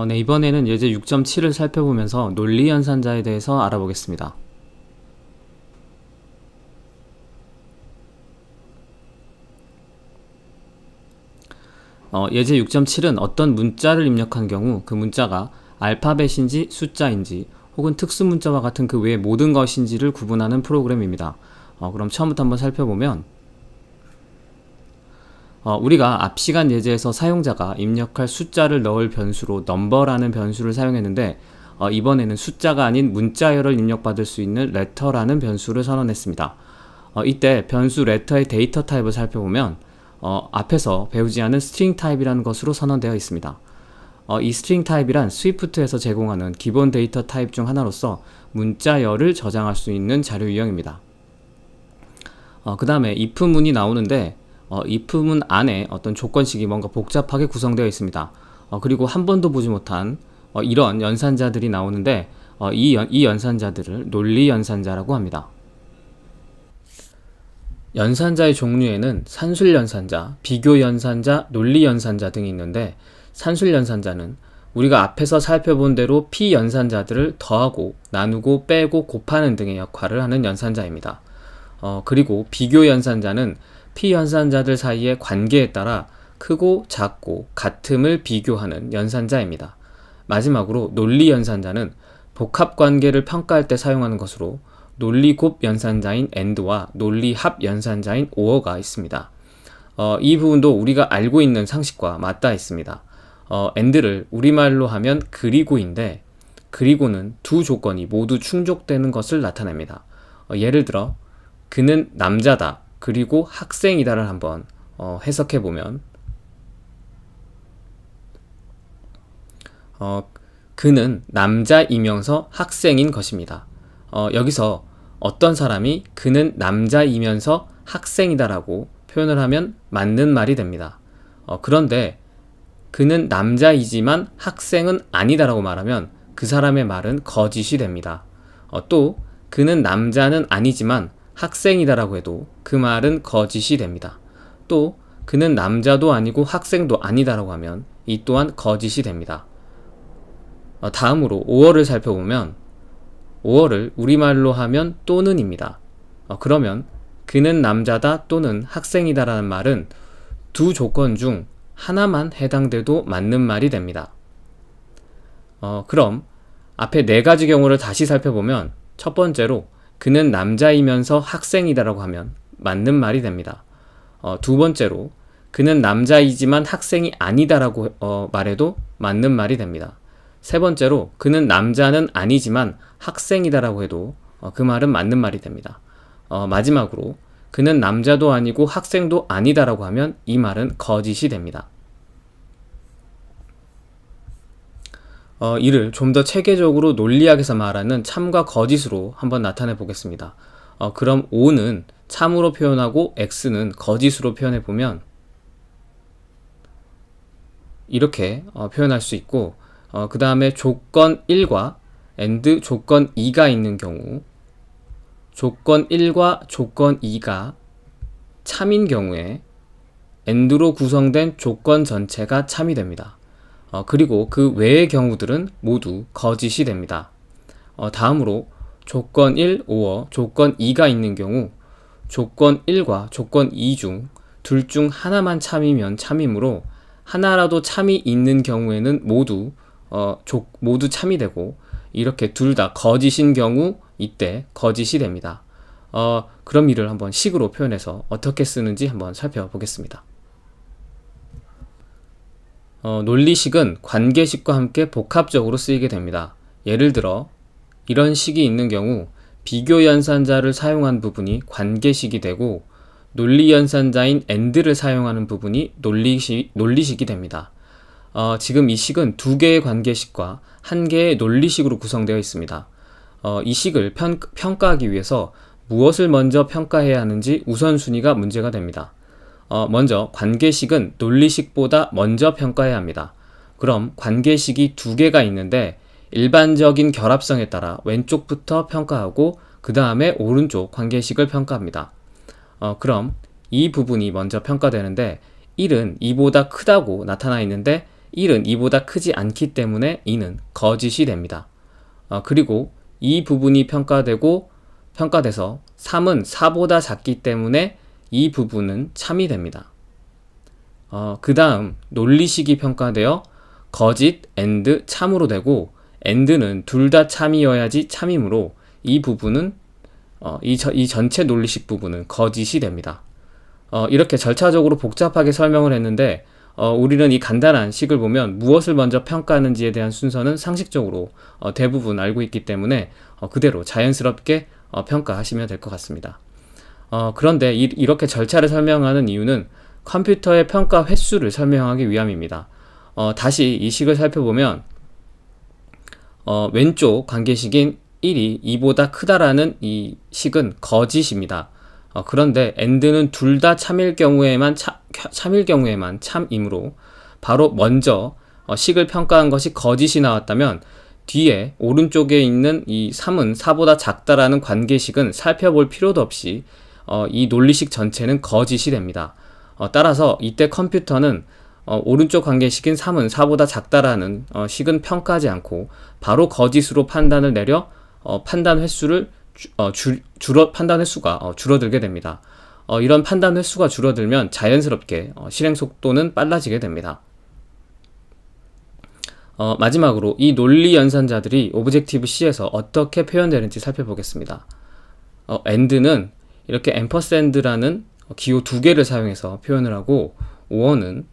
네, 이번에는 예제 6.7을 살펴보면서 논리연산자에 대해서 알아보겠습니다. 예제 6.7은 어떤 문자를 입력한 경우 그 문자가 알파벳인지 숫자인지 혹은 특수문자와 같은 그 외의 모든 것인지를 구분하는 프로그램입니다. 그럼 처음부터 한번 살펴보면 우리가 앞 시간 예제에서 사용자가 입력할 숫자를 넣을 변수로 number라는 변수를 사용했는데 이번에는 숫자가 아닌 문자열을 입력받을 수 있는 letter라는 변수를 선언했습니다. 이때 변수 letter의 데이터 타입을 살펴보면 앞에서 배우지 않은 string 타입이라는 것으로 선언되어 있습니다. 이 string 타입이란 스위프트에서 제공하는 기본 데이터 타입 중 하나로서 문자열을 저장할 수 있는 자료 유형입니다. 그 다음에 if문이 나오는데 if문 안에 어떤 조건식이 뭔가 복잡하게 구성되어 있습니다. 그리고 한 번도 보지 못한 이런 연산자들이 나오는데 이 연산자들을 논리연산자라고 합니다. 연산자의 종류에는 산술연산자, 비교연산자, 논리연산자 등이 있는데 산술연산자는 우리가 앞에서 살펴본 대로 P연산자들을 더하고 나누고 빼고 곱하는 등의 역할을 하는 연산자입니다. 그리고 비교연산자는 P연산자들 사이의 관계에 따라 크고 작고 같음을 비교하는 연산자입니다. 마지막으로 논리연산자는 복합관계를 평가할 때 사용하는 것으로 논리곱 연산자인 AND와 논리합 연산자인 OR가 있습니다. 이 부분도 우리가 알고 있는 상식과 맞닿아 있습니다. AND를 우리말로 하면 그리고인데 그리고는 두 조건이 모두 충족되는 것을 나타냅니다. 예를 들어 그는 남자다 그리고 학생이다를 한번 해석해보면 그는 남자이면서 학생인 것입니다. 여기서 어떤 사람이 그는 남자이면서 학생이다라고 표현을 하면 맞는 말이 됩니다. 그런데 그는 남자이지만 학생은 아니다라고 말하면 그 사람의 말은 거짓이 됩니다. 또 그는 남자는 아니지만 학생이다라고 해도 그 말은 거짓이 됩니다. 또 그는 남자도 아니고 학생도 아니다라고 하면 이 또한 거짓이 됩니다. 다음으로 5어를 살펴보면 5어를 우리말로 하면 또는입니다. 그러면 그는 남자다 또는 학생이다라는 말은 두 조건 중 하나만 해당돼도 맞는 말이 됩니다. 그럼 앞에 네 가지 경우를 다시 살펴보면 첫 번째로 그는 남자이면서 학생이다라고 하면 맞는 말이 됩니다. 두 번째로 그는 남자이지만 학생이 아니다라고 말해도 맞는 말이 됩니다. 세 번째로 그는 남자는 아니지만 학생이다라고 해도 그 말은 맞는 말이 됩니다. 마지막으로 그는 남자도 아니고 학생도 아니다라고 하면 이 말은 거짓이 됩니다. 이를 좀 더 체계적으로 논리학에서 말하는 참과 거짓으로 한번 나타내 보겠습니다. 그럼 O는 참으로 표현하고 X는 거짓으로 표현해 보면 이렇게 표현할 수 있고 그 다음에 조건 1과 AND 조건 2가 있는 경우 조건 1과 조건 2가 참인 경우에 AND로 구성된 조건 전체가 참이 됩니다. 그리고 그 외의 경우들은 모두 거짓이 됩니다. 다음으로 조건 1, 5어, 조건 2가 있는 경우 조건 1과 조건 2 중 둘 중 하나만 참이면 참이므로 하나라도 참이 있는 경우에는 모두 참이 되고 이렇게 둘 다 거짓인 경우 이때 거짓이 됩니다. 그럼 이를 한번 식으로 표현해서 어떻게 쓰는지 한번 살펴보겠습니다. 논리식은 관계식과 함께 복합적으로 쓰이게 됩니다. 예를 들어 이런 식이 있는 경우 비교연산자를 사용한 부분이 관계식이 되고 논리연산자인 AND를 사용하는 부분이 논리식이 됩니다. 지금 이 식은 두 개의 관계식과 한 개의 논리식으로 구성되어 있습니다. 이 식을 평가하기 위해서 무엇을 먼저 평가해야 하는지 우선순위가 문제가 됩니다. 먼저 관계식은 논리식보다 먼저 평가해야 합니다. 그럼 관계식이 두 개가 있는데 일반적인 결합성에 따라 왼쪽부터 평가하고 그 다음에 오른쪽 관계식을 평가합니다. 그럼 이 부분이 먼저 평가되는데 1은 2보다 크다고 나타나 있는데 1은 2보다 크지 않기 때문에 이는 거짓이 됩니다. 그리고 이 부분이 평가돼서 3은 4보다 작기 때문에 이 부분은 참이 됩니다. 그 다음 논리식이 평가되어 거짓, and, 참으로 되고 and는 둘 다 참이어야지 참이므로 이 부분은 이 전체 논리식 부분은 거짓이 됩니다. 이렇게 절차적으로 복잡하게 설명을 했는데 우리는 이 간단한 식을 보면 무엇을 먼저 평가하는지에 대한 순서는 상식적으로 대부분 알고 있기 때문에 그대로 자연스럽게 평가하시면 될 것 같습니다. 그런데 이렇게 절차를 설명하는 이유는 컴퓨터의 평가 횟수를 설명하기 위함입니다. 다시 이 식을 살펴보면 왼쪽 관계식인 1이 2보다 크다라는 이 식은 거짓입니다. 그런데 and는 둘 다 참일 경우에만 참이므로 바로 먼저 식을 평가한 것이 거짓이 나왔다면 뒤에 오른쪽에 있는 이 3은 4보다 작다라는 관계식은 살펴볼 필요도 없이 이 논리식 전체는 거짓이 됩니다. 따라서 이때 컴퓨터는 오른쪽 관계식인 3은 4보다 작다라는 식은 평가하지 않고 바로 거짓으로 판단을 내려 판단 횟수가 줄어들게 됩니다. 이런 판단 횟수가 줄어들면 자연스럽게 실행 속도는 빨라지게 됩니다. 마지막으로 이 논리 연산자들이 오브젝티브-C에서 어떻게 표현되는지 살펴보겠습니다. and는 이렇게 앰퍼샌드라는 기호 2개를 사용해서 표현을 하고 or는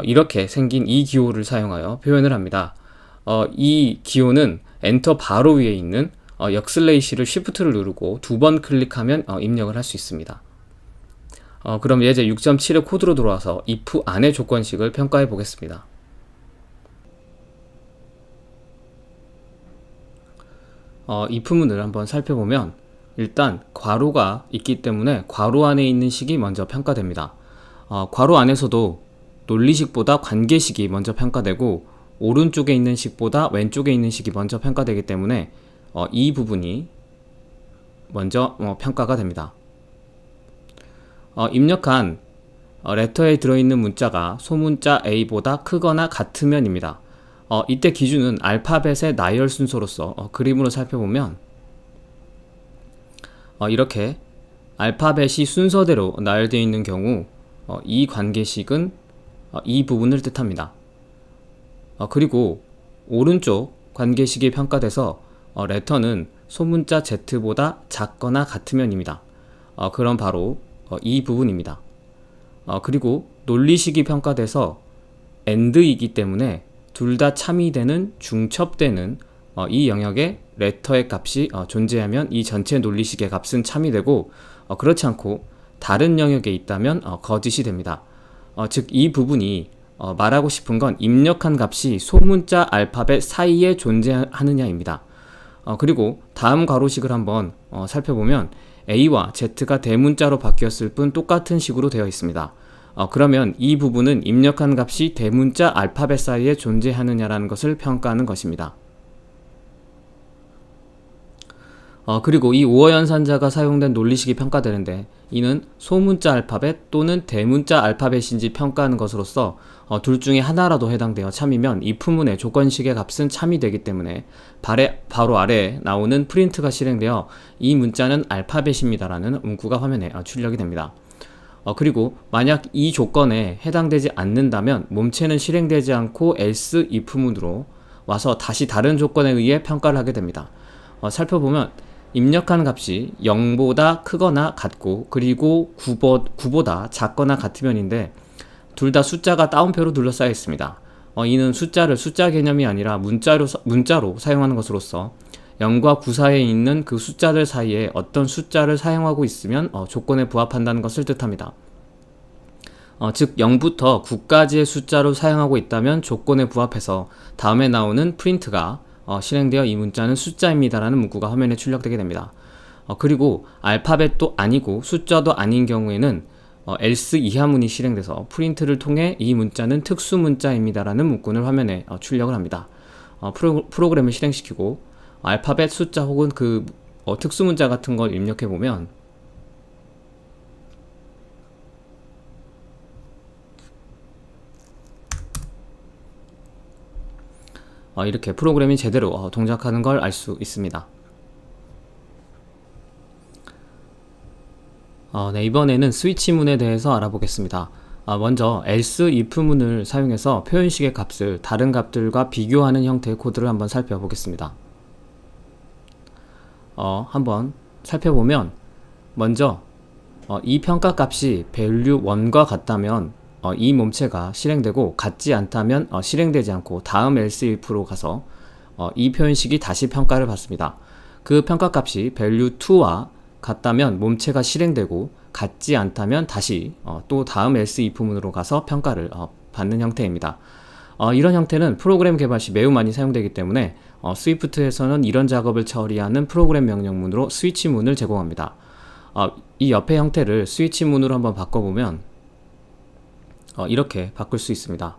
이렇게 생긴 이 기호를 사용하여 표현을 합니다. 이 기호는 엔터 바로 위에 있는 역슬레이시를 쉬프트를 누르고 2번 클릭하면 입력을 할 수 있습니다. 그럼 예제 6.7의 코드로 돌아와서 if 안의 조건식을 평가해 보겠습니다. if문을 한번 살펴보면 일단 괄호가 있기 때문에 괄호 안에 있는 식이 먼저 평가됩니다. 괄호 안에서도 논리식보다 관계식이 먼저 평가되고 오른쪽에 있는 식보다 왼쪽에 있는 식이 먼저 평가되기 때문에 이 부분이 먼저 평가가 됩니다. 입력한 레터에 들어있는 문자가 소문자 A보다 크거나 같으면입니다. 이때 기준은 알파벳의 나열 순서로서 그림으로 살펴보면 이렇게 알파벳이 순서대로 나열되어 있는 경우 이 관계식은 이 부분을 뜻합니다. 그리고 오른쪽 관계식이 평가돼서 레터는 소문자 Z보다 작거나 같으면입니다. 그럼 바로 이 부분입니다. 그리고 논리식이 평가돼서 and이기 때문에 둘 다 참이 되는 중첩되는 이 영역에 레터의 값이 존재하면 이 전체 논리식의 값은 참이 되고 그렇지 않고 다른 영역에 있다면 거짓이 됩니다. 즉 이 부분이 말하고 싶은 건 입력한 값이 소문자 알파벳 사이에 존재하느냐입니다. 그리고 다음 가로식을 한번 살펴보면 A와 Z가 대문자로 바뀌었을 뿐 똑같은 식으로 되어 있습니다. 그러면 이 부분은 입력한 값이 대문자 알파벳 사이에 존재하느냐라는 것을 평가하는 것입니다. 그리고 이 오어 연산자가 사용된 논리식이 평가되는데 이는 소문자 알파벳 또는 대문자 알파벳인지 평가하는 것으로서 둘 중에 하나라도 해당되어 참이면 if문의 조건식의 값은 참이 되기 때문에 바로 아래에 나오는 프린트가 실행되어 이 문자는 알파벳입니다라는 문구가 화면에 출력이 됩니다. 그리고 만약 이 조건에 해당되지 않는다면 몸체는 실행되지 않고 else if문으로 와서 다시 다른 조건에 의해 평가를 하게 됩니다. 살펴보면 입력한 값이 0보다 크거나 같고 그리고 9보다 작거나 같으면인데 둘 다 숫자가 따옴표로 둘러싸여 있습니다. 이는 숫자를 숫자 개념이 아니라 문자로 사용하는 것으로서 0과 9 사이에 있는 그 숫자들 사이에 어떤 숫자를 사용하고 있으면 조건에 부합한다는 것을 뜻합니다. 즉 0부터 9까지의 숫자로 사용하고 있다면 조건에 부합해서 다음에 나오는 프린트가 실행되어 이 문자는 숫자입니다 라는 문구가 화면에 출력되게 됩니다. 그리고 알파벳도 아니고 숫자도 아닌 경우에는 else 이하문이 실행돼서 프린트를 통해 이 문자는 특수 문자입니다 라는 문구를 화면에 출력을 합니다. 프로그램을 실행시키고 알파벳, 숫자 혹은 그 특수 문자 같은 걸 입력해 보면 이렇게 프로그램이 제대로 동작하는 걸 알 수 있습니다. 네, 이번에는 스위치문에 대해서 알아보겠습니다. 먼저 else if 문을 사용해서 표현식의 값을 다른 값들과 비교하는 형태의 코드를 한번 살펴보겠습니다. 한번 살펴보면 먼저 이 평가값이 value 1과 같다면 이 몸체가 실행되고 같지 않다면 실행되지 않고 다음 else if로 가서 이 표현식이 다시 평가를 받습니다. 그 평가값이 value 2와 같다면 몸체가 실행되고 같지 않다면 다시 또 다음 else if 문으로 가서 평가를 받는 형태입니다. 이런 형태는 프로그램 개발 시 매우 많이 사용되기 때문에 스위프트에서는 이런 작업을 처리하는 프로그램 명령문으로 스위치문을 제공합니다. 이 옆의 형태를 스위치문으로 한번 바꿔보면 이렇게 바꿀 수 있습니다.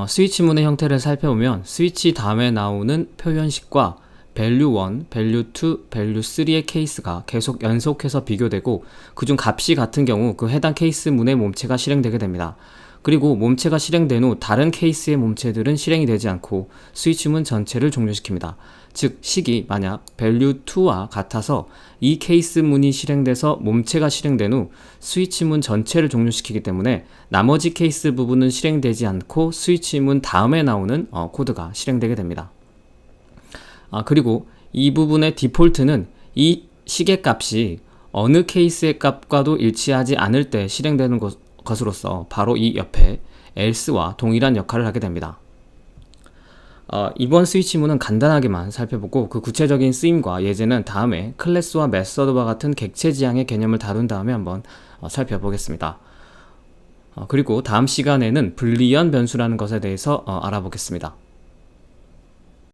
스위치문의 형태를 살펴보면 스위치 다음에 나오는 표현식과 value 1, value 2, value 3의 케이스가 계속 연속해서 비교되고 그중 값이 같은 경우 그 해당 케이스 문의 몸체가 실행되게 됩니다. 그리고 몸체가 실행된 후 다른 케이스의 몸체들은 실행이 되지 않고 스위치문 전체를 종료시킵니다. 즉 식이 만약 value 2와 같아서 이 케이스 문이 실행돼서 몸체가 실행된 후 스위치문 전체를 종료시키기 때문에 나머지 케이스 부분은 실행되지 않고 스위치문 다음에 나오는 코드가 실행되게 됩니다. 그리고 이 부분의 디폴트는 이 식의 값이 어느 케이스의 값과도 일치하지 않을 때 실행되는 것으로서 바로 이 옆에 else와 동일한 역할을 하게 됩니다. 이번 스위치문은 간단하게만 살펴보고 그 구체적인 쓰임과 예제는 다음에 클래스와 메서드와 같은 객체 지향의 개념을 다룬 다음에 한번 살펴보겠습니다. 그리고 다음 시간에는 불리언 변수라는 것에 대해서 알아보겠습니다.